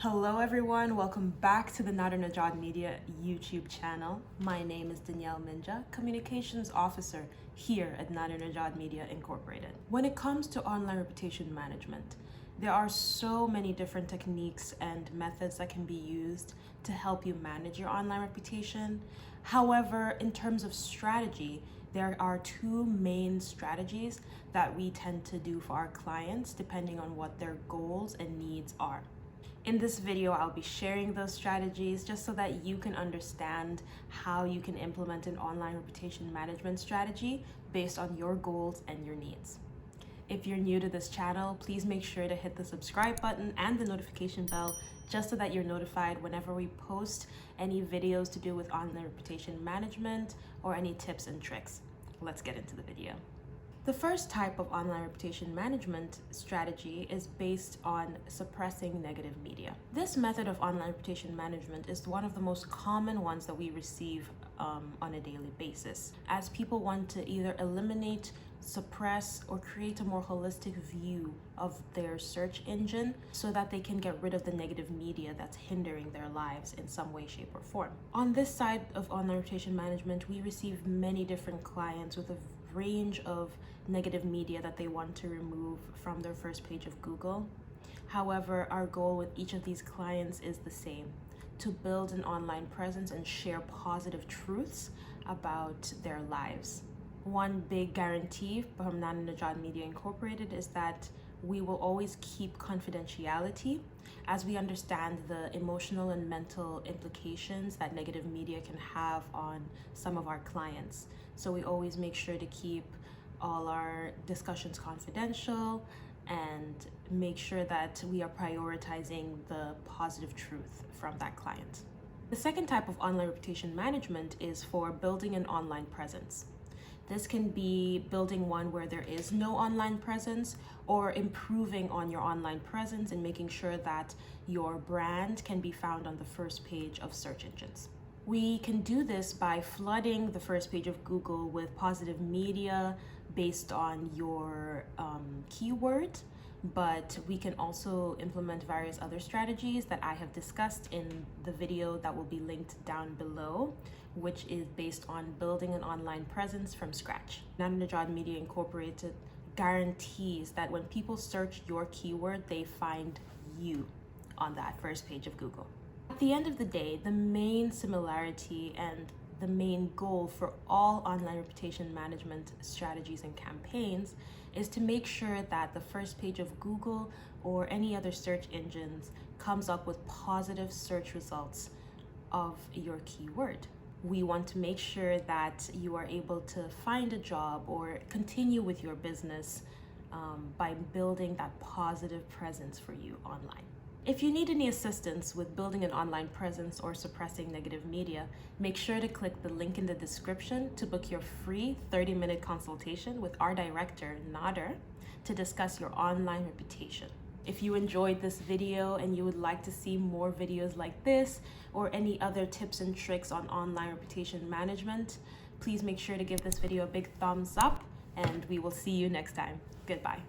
Hello everyone, welcome back to the Nadernejad Media YouTube channel. My name is Danielle Minja, Communications Officer here at Nadernejad Media Incorporated. When it comes to online reputation management, there are so many different techniques and methods that can be used to help you manage your online reputation. However, in terms of strategy, there are two main strategies that we tend to do for our clients depending on what their goals and needs are. In this video, I'll be sharing those strategies just so that you can understand how you can implement an online reputation management strategy based on your goals and your needs. If you're new to this channel, please make sure to hit the subscribe button and the notification bell just so that you're notified whenever we post any videos to do with online reputation management or any tips and tricks. Let's get into the video. The first type of online reputation management strategy is based on suppressing negative media. This method of online reputation management is one of the most common ones that we receive on a daily basis, as people want to either eliminate, suppress, or create a more holistic view of their search engine so that they can get rid of the negative media that's hindering their lives in some way, shape, or form. On this side of online reputation management, we receive many different clients with a range of negative media that they want to remove from their first page of Google. However, our goal with each of these clients is the same: to build an online presence and share positive truths about their lives. One big guarantee from Nadernejad Media Incorporated is that we will always keep confidentiality, as we understand the emotional and mental implications that negative media can have on some of our clients. So we always make sure to keep all our discussions confidential and make sure that we are prioritizing the positive truth from that client. The second type of online reputation management is for building an online presence. This can be building one where there is no online presence, or improving on your online presence and making sure that your brand can be found on the first page of search engines. We can do this by flooding the first page of Google with positive media based on your keyword, but we can also implement various other strategies that I have discussed in the video that will be linked down below, which is based on building an online presence from scratch. Nadernejad Media Incorporated guarantees that when people search your keyword, they find you on that first page of Google. At the end of the day, the main similarity and the main goal for all online reputation management strategies and campaigns is to make sure that the first page of Google or any other search engines comes up with positive search results of your keyword. We want to make sure that you are able to find a job or continue with your business by building that positive presence for you online. If you need any assistance with building an online presence or suppressing negative media, make sure to click the link in the description to book your free 30-minute consultation with our director, Nader, to discuss your online reputation. If you enjoyed this video and you would like to see more videos like this or any other tips and tricks on online reputation management, please make sure to give this video a big thumbs up, and we will see you next time. Goodbye.